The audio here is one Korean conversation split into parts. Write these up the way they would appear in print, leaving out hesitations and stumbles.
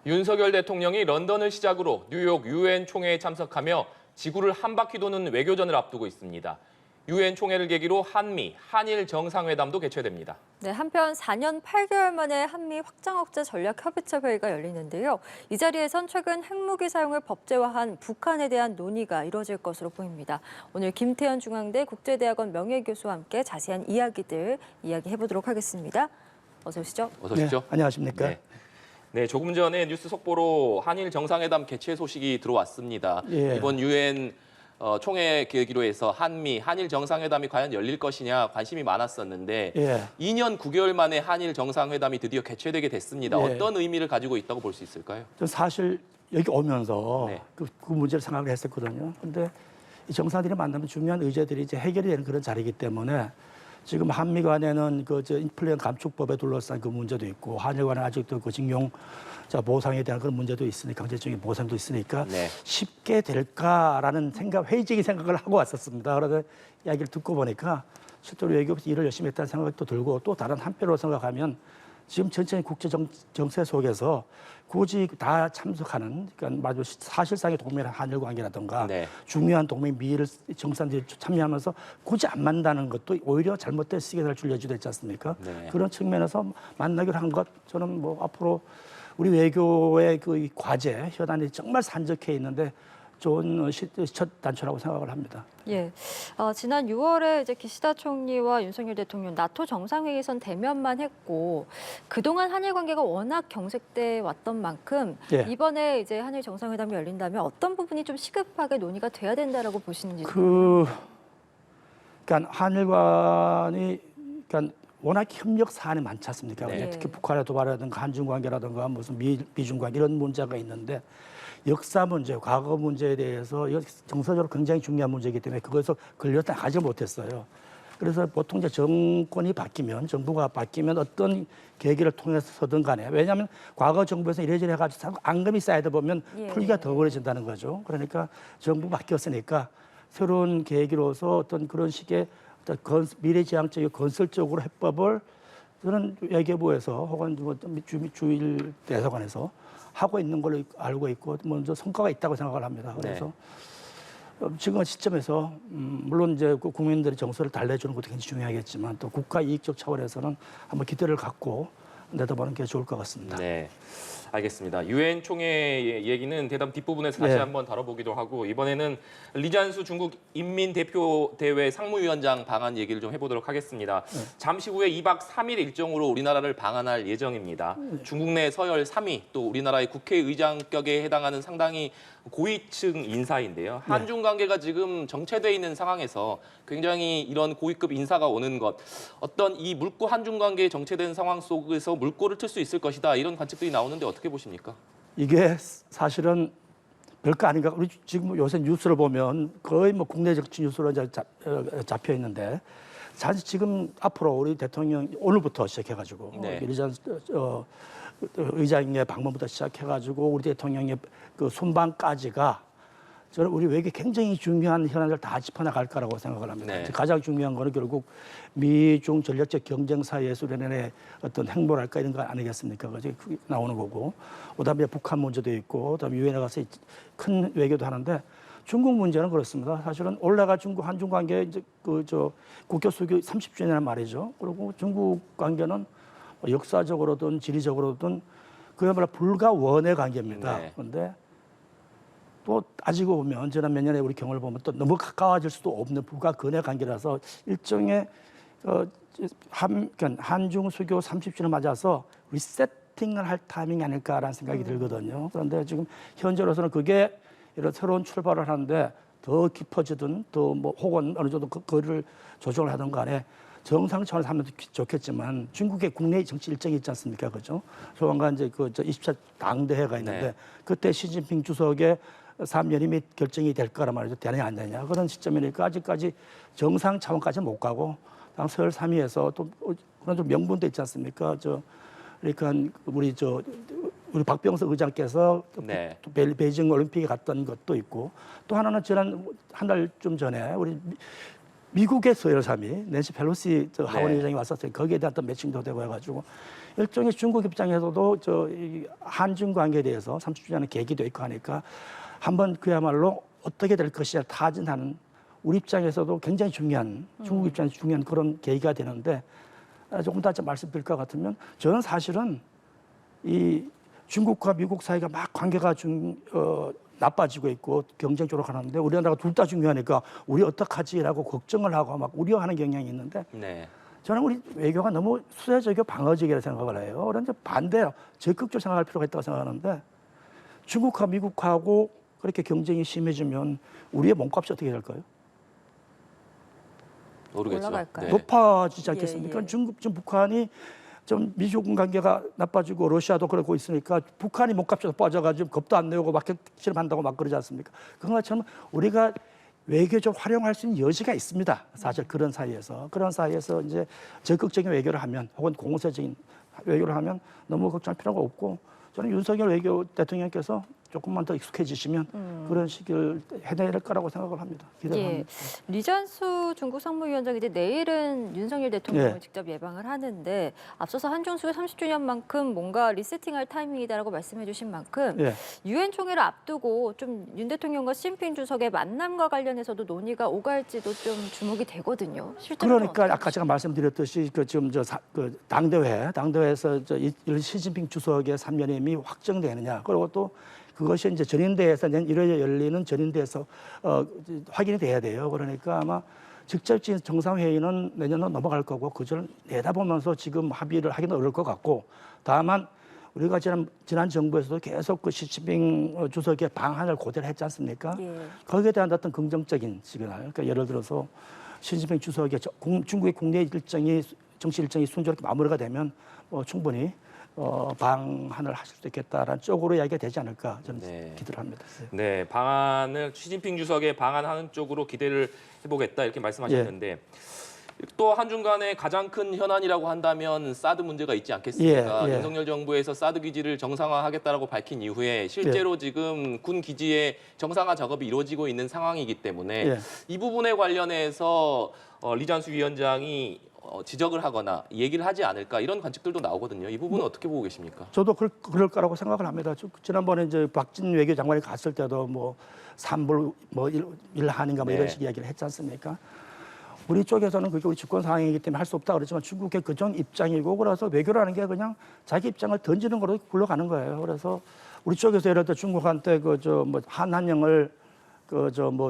윤석열 대통령이 런던을 시작으로 뉴욕 유엔 총회에 참석하며 지구를 한 바퀴 도는 외교전을 앞두고 있습니다. 유엔 총회를 계기로 한미, 한일 정상회담도 개최됩니다. 네, 한편 4년 8개월 만에 한미 확장억제 전략협의체 회의가 열리는데요. 이 자리에선 최근 핵무기 사용을 법제화한 북한에 대한 논의가 이뤄질 것으로 보입니다. 오늘 김태현 중앙대 국제대학원 명예교수와 함께 자세한 이야기해보도록 하겠습니다. 어서 오시죠. 어서 오십시오. 네, 안녕하십니까. 네, 조금 전에 뉴스 속보로 한일 정상회담 개최 소식이 들어왔습니다. 예. 이번 유엔 총회 계기로 해서 한미, 한일 정상회담이 과연 열릴 것이냐 관심이 많았었는데 2년 9개월 만에 한일 정상회담이 드디어 개최되게 됐습니다. 어떤 의미를 가지고 있다고 볼 수 있을까요? 저 사실 여기 오면서 네. 그 문제를 생각을 했었거든요. 근데 이 정상들이 만나면 중요한 의제들이 이제 해결이 되는 그런 자리이기 때문에 지금 한미 간에는 인플레 감축법에 둘러싼 그 문제도 있고 한일 간에 아직도 그 징용자 보상에 대한 그런 문제도 있으니까 강제적인 보상도 있으니까 쉽게 될까라는 회의적인 생각을 하고 왔었습니다. 그런데 이야기를 듣고 보니까 실제로 외교부에서 일을 열심히 했다는 생각도 들고 또 다른 한편으로 생각하면 지금 전체적인 국제 정세 속에서 굳이 다 참석하는, 그러니까 마주 사실상의 동맹 한일 관계라든가 중요한 동맹 미일 정상들이 참여하면서 굳이 안 만나는 것도 오히려 잘못된 시그널을 줄 여지도 있지 않습니까? 그런 측면에서 만나기로 한 것, 저는 뭐 앞으로 우리 외교의 그 과제, 현안이 정말 산적해 있는데 좋은 첫 단추라고 생각을 합니다. 예, 지난 6월에 이제 기시다 총리와 윤석열 대통령 나토 정상회의선 대면만 했고 그동안 한일 관계가 워낙 경색돼 왔던 만큼 이번에 이제 한일 정상회담이 열린다면 어떤 부분이 좀 시급하게 논의가 돼야 된다라고 보시는지. 그러니까 한일관이 워낙 협력 사안이 많지 않습니까? 특히 북한의 도발이라든가 한중 관계라든가 무슨 미중 관계 이런 문제가 있는데. 역사 문제, 과거 문제에 대해서 정서적으로 굉장히 중요한 문제이기 때문에 그것에서 걸려나가지 못했어요. 그래서 보통 이제 정권이 바뀌면, 정부가 바뀌면 어떤 계기를 통해서든 간에, 왜냐하면 과거 정부에서 이래저래 해가지고 앙금이 쌓이다 보면 풀기가 더 어려진다는 거죠. 그러니까 정부 바뀌었으니까 새로운 계기로서 어떤 그런 식의 어떤 미래지향적이고 건설적으로 해법을 저는 외교부에서 혹은 주일 대사관에서 하고 있는 걸로 알고 있고 먼저 성과가 있다고 생각을 합니다. 그래서 지금 시점에서 물론 이제 국민들의 정서를 달래주는 것도 굉장히 중요하겠지만 또 국가 이익적 차원에서는 한번 기대를 갖고 내다보는 게 좋을 것 같습니다. 네, 알겠습니다. 유엔 총회 얘기는 대담 뒷부분에서 다시 한번 다뤄보기도 하고 이번에는 리잔수 중국 인민대표대회 상무위원장 방한 얘기를 좀 해보도록 하겠습니다. 잠시 후에 2박 3일 일정으로 우리나라를 방한할 예정입니다. 중국 내 서열 3위 또 우리나라의 국회의장격에 해당하는 상당히 고위층 인사인데요. 한중 관계가 지금 정체돼 있는 상황에서 굉장히 이런 고위급 인사가 오는 것, 어떤 이 물고 한중 관계에 정체된 상황 속에서 물꼬를 틀 수 있을 것이다 이런 관측들이 나오는데 어떻게 보십니까? 이게 사실은 별거 아닌가. 우리 지금 요새 뉴스를 보면 거의 뭐 국내 정치 뉴스로 잡혀 있는데 사실 지금 앞으로 우리 대통령 오늘부터 시작해가지고 의장의 방문부터 시작해가지고 우리 대통령의 그 순방까지가 저는 우리 외교에 굉장히 중요한 현안을 다 짚어나갈 거라고 생각을 합니다. 가장 중요한 거는 결국 미중 전략적 경쟁 사이에서 우리나라의 어떤 행보랄까 이런 거 아니겠습니까? 그게 나오는 거고, 그다음에 북한 문제도 있고, 그다음에 유엔에 가서 큰 외교도 하는데 중국 문제는 그렇습니다. 사실은 올해가 중국 한중 관계 이제 국교 수교 30주년이란 말이죠. 그리고 중국 관계는 역사적으로든 지리적으로든 그야말로 불가원의 관계입니다. 그런데 또 따지고 보면 지난 몇 년의 우리 경험을 보면 또 너무 가까워질 수도 없는 불가근의 관계라서 일종의 한중 수교 30주년 맞아서 리세팅을 할 타이밍이 아닐까라는 생각이 들거든요. 그런데 지금 현재로서는 그게 이런 새로운 출발을 하는데 더 깊어지든 또 뭐 혹은 어느 정도 거리를 조정을 하든 간에 정상 차원에서 하면 좋겠지만 중국의 국내 정치 일정이 있지 않습니까? 그죠? 조만간 이제 24 당대회가 있는데 그때 시진핑 주석의 3연임이 결정이 될 거란 말이죠. 되느냐 안 되느냐. 그런 시점이니까 아직까지 정상 차원까지 못 가고 당 서열 3위에서 또 그런 좀 명분도 있지 않습니까? 그러니까 우리 박병석 의장께서 또 베이징 올림픽에 갔던 것도 있고 또 하나는 지난 한 달쯤 전에 우리 미국의 서열 3위 낸시 펠로시 하원 의장이 왔었어요. 거기에 대한 어떤 매칭도 되고 해가지고 일종의 중국 입장에서도 이 한중 관계에 대해서 30주년의 계기도 있고 하니까 한번 그야말로 어떻게 될 것이냐 타진하는 우리 입장에서도 굉장히 중요한 중국 입장에서 중요한 그런 계기가 되는데 조금 더 말씀드릴 것 같으면 저는 사실은 이 중국과 미국 사이가 막 관계가 나빠지고 있고 경쟁적으로 가는데 우리나라가 둘 다 중요하니까 우리 어떡하지라고 걱정을 하고 막 우려하는 경향이 있는데 네. 저는 우리 외교가 너무 수혜적이고 방어적이라고 생각을 해요. 그런데 반대로 적극적으로 생각할 필요가 있다고 생각하는데 중국과 미국하고 그렇게 경쟁이 심해지면 우리의 몸값이 어떻게 될까요? 모르겠죠. 올라갈까요? 네. 높아지지 않겠습니까? 예. 지금 북한이 좀 미중 관계가 나빠지고 러시아도 그러고 있으니까 북한이 몸값이 높아져가지고 겁도 안 내고 막 실험한다고 막 그러지 않습니까? 그런 것처럼 우리가 외교적 활용할 수 있는 여지가 있습니다. 사실 그런 사이에서 이제 적극적인 외교를 하면 혹은 공세적인 외교를 하면 너무 걱정할 필요가 없고 저는 윤석열 외교 대통령께서 조금만 더 익숙해지시면 그런 시기를 해낼 거라고 생각을 합니다. 기대를 예. 합니다. 리잔수 중국 상무위원장이 이제 내일은 윤석열 대통령을 예. 직접 예방을 하는데 앞서서 한중수교 30주년만큼 뭔가 리세팅할 타이밍이다라고 말씀해 주신 만큼 예. 유엔 총회를 앞두고 좀 윤 대통령과 시진핑 주석의 만남과 관련해서도 논의가 오갈지도 좀 주목이 되거든요. 실제로 그러니까 아까 제가 말씀드렸듯이 지금 당대회에서 시진핑 주석의 3연임이 확정되느냐 그리고 또 그것이 이제 전인대에서 내년 1월에 열리는 전인대에서 확인이 돼야 돼요. 그러니까 아마 직접적인 정상회의는 내년으로 넘어갈 거고 그걸 내다보면서 지금 합의를 하기는 어려울 것 같고 다만 우리가 지난 정부에서도 계속 그 시진핑 주석의 방한을 고대를 했지 않습니까? 예. 거기에 대한 어떤 긍정적인 시그널. 그러니까 예를 들어서 시진핑 주석의 중국의 국내 일정이 정치 일정이 순조롭게 마무리가 되면 충분히 방한을 하실 수 있겠다라는 쪽으로 이야기가 되지 않을까 저는 네. 기대를 합니다. 네, 방안을 시진핑 주석의 방안하는 쪽으로 기대를 해보겠다 이렇게 말씀하셨는데 또 한중 간의 가장 큰 현안이라고 한다면 사드 문제가 있지 않겠습니까? 예. 윤석열 정부에서 사드 기지를 정상화하겠다라고 밝힌 이후에 실제로 지금 군 기지의 정상화 작업이 이루어지고 있는 상황이기 때문에 예. 이 부분에 관련해서 리잔수 위원장이 지적을 하거나 얘기를 하지 않을까 이런 관측들도 나오거든요. 이 부분은 어떻게 보고 계십니까? 저도 그럴 거라고 생각을 합니다. 지난번에 이제 박진 외교장관이 갔을 때도 삼불 일한인가 네. 이런 식의 이야기를 했지 않습니까? 우리 쪽에서는 그게 우리 주권 상황이기 때문에 할 수 없다 그랬지만 중국의 그전 입장이고 그래서 외교라는 게 그냥 자기 입장을 던지는 거로 굴러가는 거예요. 그래서 우리 쪽에서 예를 들어 중국한테 한한령을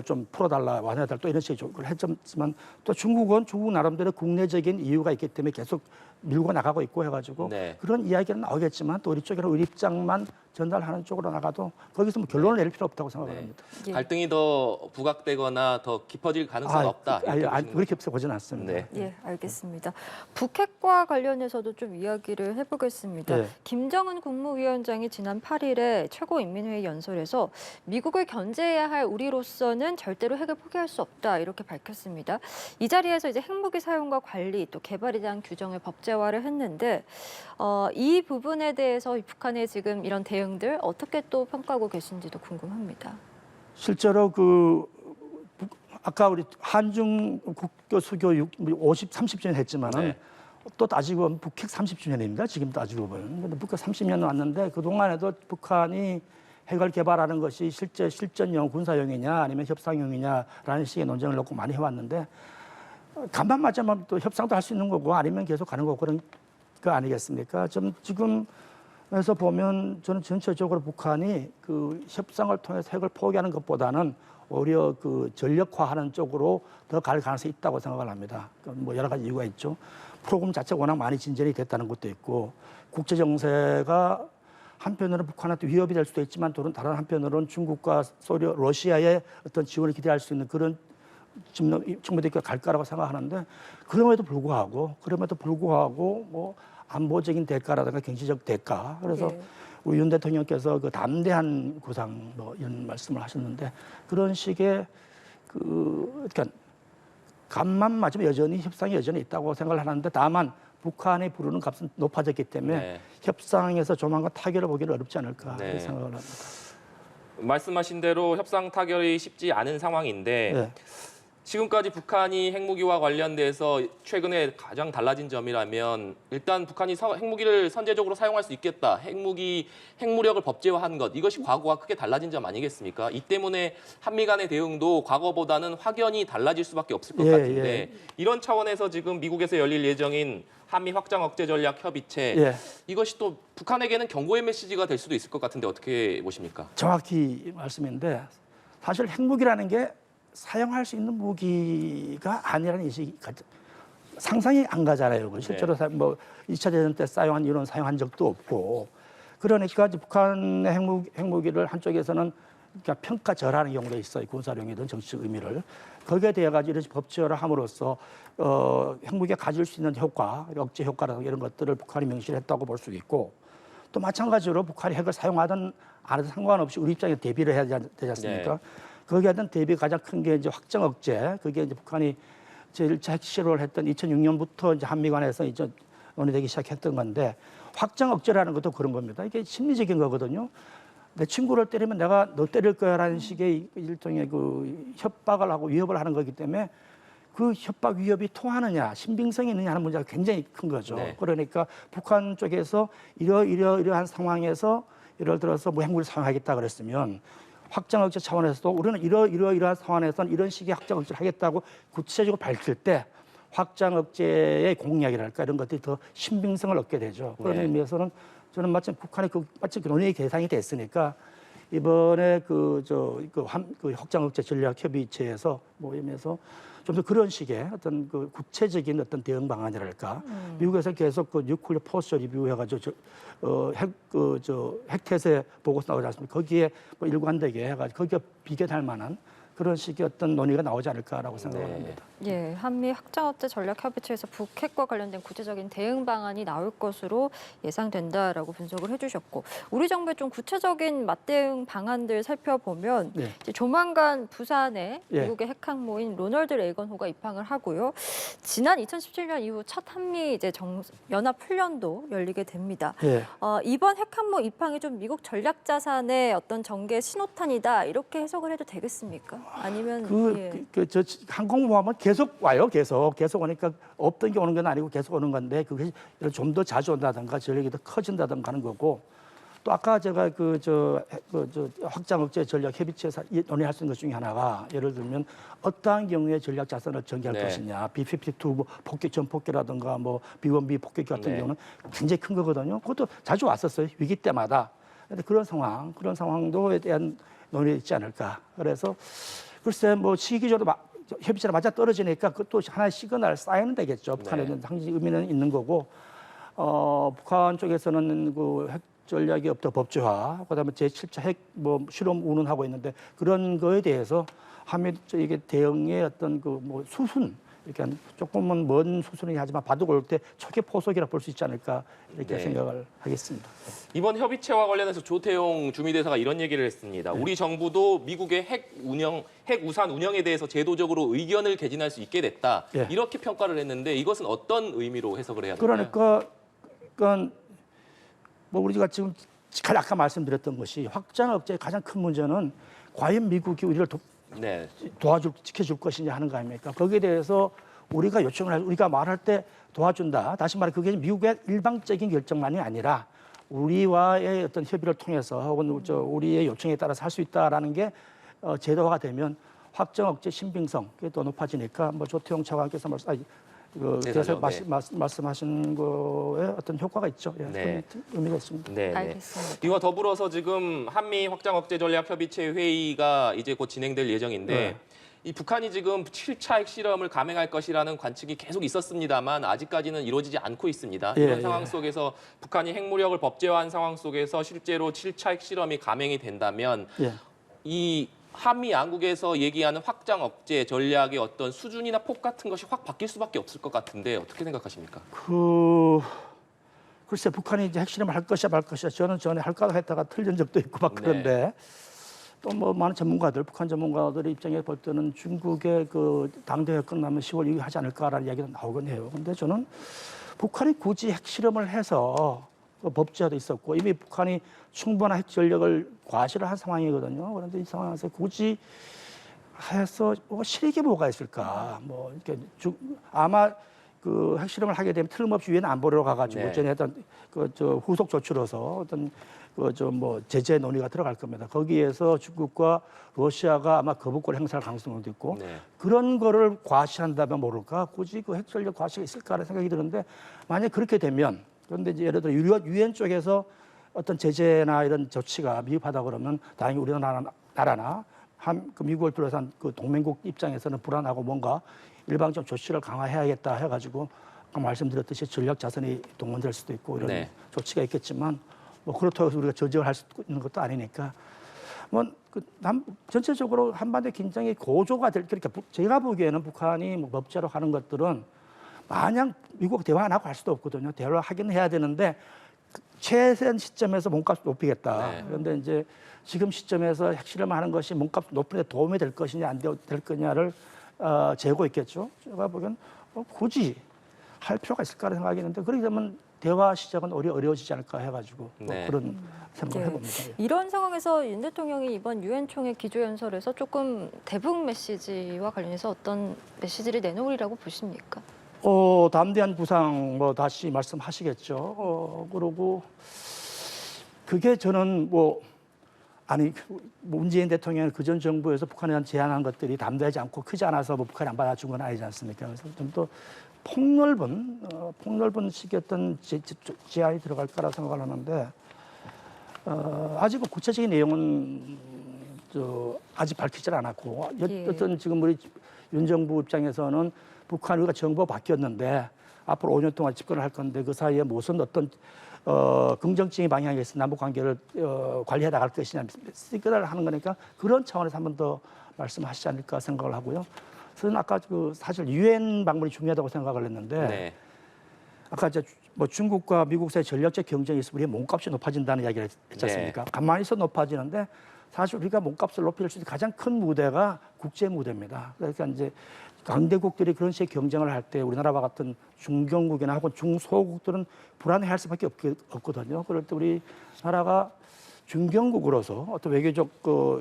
좀 풀어달라, 완화해달라 또 이런 식의 요구를 했지만 또 중국은 중국 나름대로 국내적인 이유가 있기 때문에 계속 밀고 나가고 있고 해가지고 네. 그런 이야기는 나오겠지만 또 우리 쪽에는 우리 입장만 전달하는 쪽으로 나가도 거기서 결론을 내릴 필요 없다고 생각을 네. 합니다. 예. 갈등이 더 부각되거나 더 깊어질 가능성은 없다. 이렇게 보시는 그렇게 보지는 않습니다. 네. 예, 알겠습니다. 북핵과 관련해서도 좀 이야기를 해보겠습니다. 네. 김정은 국무위원장이 지난 8일에 최고인민회의 연설에서 미국을 견제해야 할 우리로서는 절대로 핵을 포기할 수 없다 이렇게 밝혔습니다. 이 자리에서 이제 핵무기 사용과 관리 또 개발에 대한 규정을 법제화를 했는데 이 부분에 대해서 북한의 지금 이런 대응들 어떻게 또 평가하고 계신지도 궁금합니다. 실제로 아까 우리 한중 국교 수교 30주년 했지만은 네. 또 따지고 보면 북핵 30주년입니다. 지금 따지고 보면. 근데 북핵 30년 왔는데 그동안에도 북한이 핵을 개발하는 것이 실전용 군사용이냐 아니면 협상용이냐라는 식의 논쟁을 놓고 많이 해왔는데 간만 맞으면 또 협상도 할 수 있는 거고 아니면 계속 가는 거고 그런 거 아니겠습니까? 좀 지금에서 보면 저는 전체적으로 북한이 그 협상을 통해서 핵을 포기하는 것보다는 오히려 그 전력화하는 쪽으로 더 갈 가능성이 있다고 생각을 합니다. 여러 가지 이유가 있죠. 프로그램 자체가 워낙 많이 진전이 됐다는 것도 있고 국제 정세가 한편으로는 북한한테 위협이 될 수도 있지만 또 다른 한편으로는 중국과 러시아의 어떤 지원을 기대할 수 있는 그런 충분히 갈 거라고 생각하는데 그럼에도 불구하고 안보적인 대가라든가 경제적 대가 그래서 예. 우리 윤 대통령께서 그 담대한 구상 이런 말씀을 하셨는데 그런 식의 그러니까 간만 맞으면 여전히 협상이 여전히 있다고 생각을 하는데 다만 북한이 부르는 값은 높아졌기 때문에 네. 협상에서 조만간 타결을 보기는 어렵지 않을까 네. 이렇게 생각을 합니다. 말씀하신 대로 협상 타결이 쉽지 않은 상황인데 네. 지금까지 북한이 핵무기와 관련돼서 최근에 가장 달라진 점이라면 일단 북한이 핵무기를 선제적으로 사용할 수 있겠다. 핵무력을 법제화한 것. 이것이 과거와 크게 달라진 점 아니겠습니까? 이 때문에 한미 간의 대응도 과거보다는 확연히 달라질 수밖에 없을 것 같은데 이런 차원에서 지금 미국에서 열릴 예정인 한미 확장 억제 전략 협의체 이것이 또 북한에게는 경고의 메시지가 될 수도 있을 것 같은데 어떻게 보십니까? 정확히 말씀인데 사실 핵무기라는 게 사용할 수 있는 무기가 아니라는 인식이 상상이 안 가잖아요. 실제로 뭐 2차 대전 때 사용한 적도 없고 그러니까 이제 북한의 핵무기를 한쪽에서는 그러니까 평가절하는 경우도 있어요. 군사력이든 정치적 의미를. 거기에 대해 가지고 이런 법제화를 함으로써 핵무기가 가질 수 있는 효과, 억제 효과라든가 이런 것들을 북한이 명시했다고 볼 수 있고 또 마찬가지로 북한이 핵을 사용하든 안 해도 상관없이 우리 입장에 대비를 해야 되지 않습니까? 거기에 대한 대비 가장 큰 게 이제 확장 억제. 그게 이제 북한이 제1차 핵 실험을 했던 2006년부터 이제 한미 간에서 이제 논의되기 시작했던 건데 확장 억제라는 것도 그런 겁니다. 이게 심리적인 거거든요. 내 친구를 때리면 내가 너 때릴 거야라는 식의 일종의 그 협박을 하고 위협을 하는 거기 때문에 그 협박 위협이 통하느냐, 신빙성이 있느냐 하는 문제가 굉장히 큰 거죠. 그러니까 북한 쪽에서 이러한 상황에서 예를 들어서 뭐 핵무기를 사용하겠다 그랬으면 확장 억제 차원에서도 우리는 이러한 상황에서는 이런 식의 확장 억제를 하겠다고 구체적으로 밝힐 때 확장 억제의 공약이랄까 이런 것들이 더 신빙성을 얻게 되죠. 그런 의미에서는 저는 마침 북한이 마치 논의의 대상이 됐으니까 이번에 그 확장 억제 전략 협의체에서 모임에서 좀 더 그런 식의 어떤 그 구체적인 어떤 대응 방안이랄까. 미국에서 계속 그 뉴클리어 포스처 리뷰해가지고 핵태세 보고서 나오지 않습니까? 거기에 뭐 일관되게 해가지고 거기에 비교할 만한 그런 식의 어떤 논의가 나오지 않을까라고 생각을 합니다. 예, 한미 확장억제 전략협의체에서 북핵과 관련된 구체적인 대응 방안이 나올 것으로 예상된다라고 분석을 해주셨고 우리 정부의 좀 구체적인 맞대응 방안들 살펴보면 이제 조만간 부산에 미국의 핵항모인 로널드 레이건 호가 입항을 하고요. 지난 2017년 이후 첫 한미 이제 연합 훈련도 열리게 됩니다. 이번 핵항모 입항이 좀 미국 전략 자산의 어떤 전개 신호탄이다 이렇게 해석을 해도 되겠습니까? 아니면 저 항공모함은 계속 와요. 계속 오니까 없던 게 오는 건 아니고 계속 오는 건데 그게 좀 더 자주 온다든가 전력이 더 커진다든가 하는 거고 또 아까 제가 확장 억제 전략 협의체에서 논의할 수 있는 것 중에 하나가 예를 들면 어떠한 경우에 전략 자산을 전개할 것이냐 B-52 뭐 전폭기라든가 뭐 B-1B 폭격기 같은 경우는 굉장히 큰 거거든요. 그것도 자주 왔었어요. 위기 때마다. 그런데 그런 상황도에 대한 논의가 있지 않을까. 그래서 글쎄 뭐 시기적으로 협의체가 맞아 떨어지니까 그것도 하나의 시그널 사인은 되겠죠. 북한에 대한 상징 의미는 있는 거고 북한 쪽에서는 그 핵 전략이 없다 법제화, 그다음에 제7차 핵 뭐 실험 운운하고 있는데 그런 거에 대해서 한미 쪽의 대응의 어떤 그 뭐 수순 이렇게 조금은 먼 수순이긴 하지만 바둑 올 때 초기 포석이라 볼 수 있지 않을까 이렇게 생각을 하겠습니다. 이번 협의체와 관련해서 조태용 주미대사가 이런 얘기를 했습니다. 우리 정부도 미국의 핵 우산 운영에 대해서 제도적으로 의견을 개진할 수 있게 됐다. 이렇게 평가를 했는데 이것은 어떤 의미로 해석을 해야 될까요? 그러니까 뭐 우리가 지금 아까 말씀드렸던 것이 확장 억제의 가장 큰 문제는 과연 미국이 우리를 지켜줄 것이냐 하는 거 아닙니까? 거기에 대해서 우리가 말할 때 도와준다. 다시 말해 그게 미국의 일방적인 결정만이 아니라 우리와의 어떤 협의를 통해서 혹은 우리의 요청에 따라서 할 수 있다라는 게 제도화가 되면 확장 억제 신빙성 그게 또 높아지니까 뭐 조태용 차관께서 말씀하신 거에 어떤 효과가 있죠. 의미가 있습니다. 알겠습니다. 이와 더불어서 지금 한미 확장 억제 전략 협의체 회의가 이제 곧 진행될 예정인데 이 북한이 지금 7차 핵실험을 감행할 것이라는 관측이 계속 있었습니다만 아직까지는 이루어지지 않고 있습니다. 이런 상황 속에서 북한이 핵무력을 법제화한 상황 속에서 실제로 7차 핵실험이 감행이 된다면 이 한미 양국에서 얘기하는 확장 억제 전략의 어떤 수준이나 폭 같은 것이 확 바뀔 수밖에 없을 것 같은데 어떻게 생각하십니까? 글쎄 북한이 이제 핵실험을 할 것이야 말 것이야 저는 전에 할까 했다가 틀린 적도 있고 막 그런데 또 뭐 많은 북한 전문가들의 입장에 볼 때는 중국의 그 당대회 끝나면 10월 이후에 하지 않을까라는 이야기가 나오긴 해요. 근데 저는 북한이 굳이 핵실험을 해서 법제화도 있었고 이미 북한이 충분한 핵 전력을 과시를 한 상황이거든요. 그런데 이 상황에서 굳이 해서 뭐 실익이 뭐가 있을까? 뭐 이렇게 아마 그 핵실험을 하게 되면 틀림없이 유엔 안보리로 가가지고 네. 전에 했던 그 후속 조치로서 어떤 뭐 제재 논의가 들어갈 겁니다. 거기에서 중국과 러시아가 아마 거부권 행사할 가능성도 있고 네. 그런 거를 과시한다면 모를까? 굳이 그 핵전력 과시가 있을까라는 생각이 드는데 만약 그렇게 되면 그런데 이제 예를 들어 유엔 쪽에서 어떤 제재나 이런 조치가 미흡하다 그러면 다행히 우리나라나 그 미국을 둘러싼 그 동맹국 입장에서는 불안하고 뭔가 일방적 조치를 강화해야겠다 해가지고 아까 말씀드렸듯이 전략 자산이 동원될 수도 있고 이런 네. 조치가 있겠지만 뭐 그렇다고 해서 우리가 저지를 할 수 있는 것도 아니니까 뭐 전체적으로 한반도 긴장이 고조가 될 그러니까 제가 보기에는 북한이 뭐 법제로 하는 것들은 마냥 미국 대화 안 하고 할 수도 없거든요. 대화를 하긴 해야 되는데 최선 시점에서 몸값 높이겠다. 네. 그런데 이제 지금 시점에서 핵실험하는 것이 몸값 높이는 데 도움이 될 것이냐 안 될 거냐를 재고 있겠죠. 제가 보기엔 굳이 할 필요가 있을까 생각했는데 그렇게 되면 대화 시작은 어려워지지 않을까 해가지고 네. 그런 생각을 네. 해봅니다. 예. 이런 상황에서 윤 대통령이 이번 유엔 총회 기조연설에서 조금 대북 메시지와 관련해서 어떤 메시지를 내놓으리라고 보십니까? 담대한 구상 뭐 다시 말씀하시겠죠. 그러고 그게 저는 문재인 대통령이 그전 정부에서 북한에 대한 제안한 것들이 담대하지 않고 크지 않아서 뭐 북한이 안 받아준 건 아니지 않습니까? 그래서 좀 더 폭넓은 식의 어떤 제안이 들어갈 거라 생각을 하는데 아직 구체적인 내용은 아직 밝히질 않았고 어떤 지금 우리 윤 정부 입장에서는 북한 우리가 정부가 바뀌었는데 앞으로 5년 동안 집권을 할 건데 그 사이에 무슨 어떤 긍정적인 방향에서 남북 관계를 관리해 나갈 것이냐 시그널을 하는 거니까 그런 차원에서 한 번 더 말씀하시지 않을까 생각을 하고요. 저는 아까 사실 유엔 방문이 중요하다고 생각을 했는데 네. 아까 이제 뭐 중국과 미국 사이 전략적 경쟁이 있으면 우리의 몸값이 높아진다는 이야기를 했지 않습니까? 네. 가만히 있어 높아지는데 사실 우리가 몸값을 높일 수 있는 가장 큰 무대가 국제 무대입니다. 그러니까 이제 강대국들이 그런 식의 경쟁을 할 때 우리나라와 같은 중견국이나 혹은 중소국들은 불안해할 수밖에 없거든요. 그럴 때 우리나라가 중견국으로서 어떤 외교적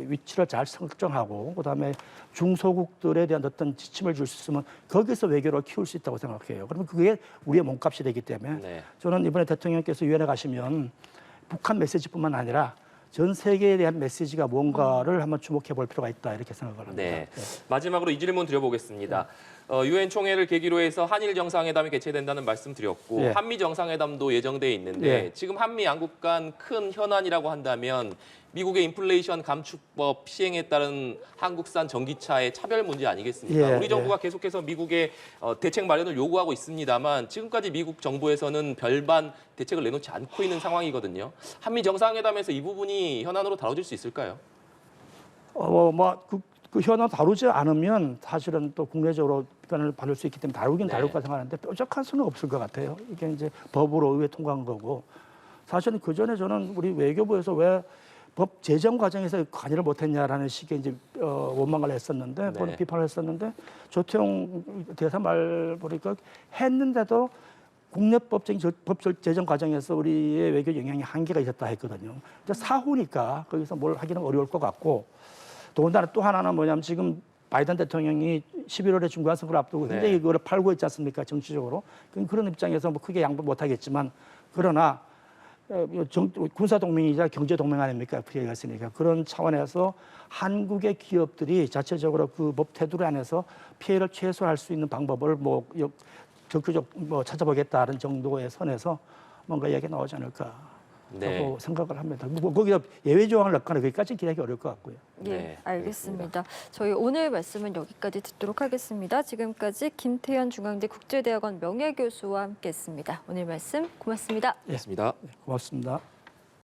위치를 잘 설정하고 그다음에 중소국들에 대한 어떤 지침을 줄 수 있으면 거기서 외교를 키울 수 있다고 생각해요. 그러면 그게 우리의 몸값이 되기 때문에 네. 저는 이번에 대통령께서 유엔에 가시면 북한 메시지뿐만 아니라 전 세계에 대한 메시지가 뭔가를 한번 주목해 볼 필요가 있다 이렇게 생각을 합니다. 네. 마지막으로 이 질문 드려보겠습니다. 유엔 총회를 계기로 해서 한일 정상회담이 개최된다는 말씀 드렸고 예. 한미 정상회담도 예정돼 있는데 예. 지금 한미 양국 간 큰 현안이라고 한다면 미국의 인플레이션 감축법 시행에 따른 한국산 전기차의 차별 문제 아니겠습니까? 예, 우리 정부가 계속해서 미국의 대책 마련을 요구하고 있습니다만 지금까지 미국 정부에서는 별반 대책을 내놓지 않고 있는 상황이거든요. 한미 정상회담에서 이 부분이 현안으로 다뤄질 수 있을까요? 그 현안 다루지 않으면 사실은 또 국내적으로 비판을 받을 수 있기 때문에 다루긴 네. 다룰 까 생각하는데 뾰족할 수는 없을 것 같아요. 이게 이제 법으로 의회 통과한 거고 사실은 그 전에 저는 우리 외교부에서 왜 법 제정 과정에서 관여를 못했냐라는 식의 이제 원망을 했었는데 네. 비판을 했었는데 조태용 대사 말 보니까 했는데도 국내법적인 법 제정 과정에서 우리의 외교 영향이 한계가 있었다 했거든요. 근데 사후니까 거기서 뭘 하기는 어려울 것 같고 더군다나 또 하나는 뭐냐면 지금 바이든 대통령이 11월에 중간 선거를 앞두고 굉장히 네. 그거를 팔고 있지 않습니까? 정치적으로. 그런 입장에서 뭐 크게 양보 못 하겠지만 그러나 군사동맹이자 경제동맹 아닙니까? FTA가 있으니까. 그런 차원에서 한국의 기업들이 자체적으로 그 법 테두리 안에서 피해를 최소화할 수 있는 방법을 적극적 찾아보겠다는 정도의 선에서 뭔가 이야기가 나오지 않을까 네. 생각을 합니다. 거기다 예외 조항을 넣거나 거기까지 기대하기 어려울 것 같고요. 예, 네, 알겠습니다. 저희 오늘 말씀은 여기까지 듣도록 하겠습니다. 지금까지 김태현 중앙대 국제대학원 명예교수와 함께했습니다. 오늘 말씀 고맙습니다. 고맙습니다. 고맙습니다.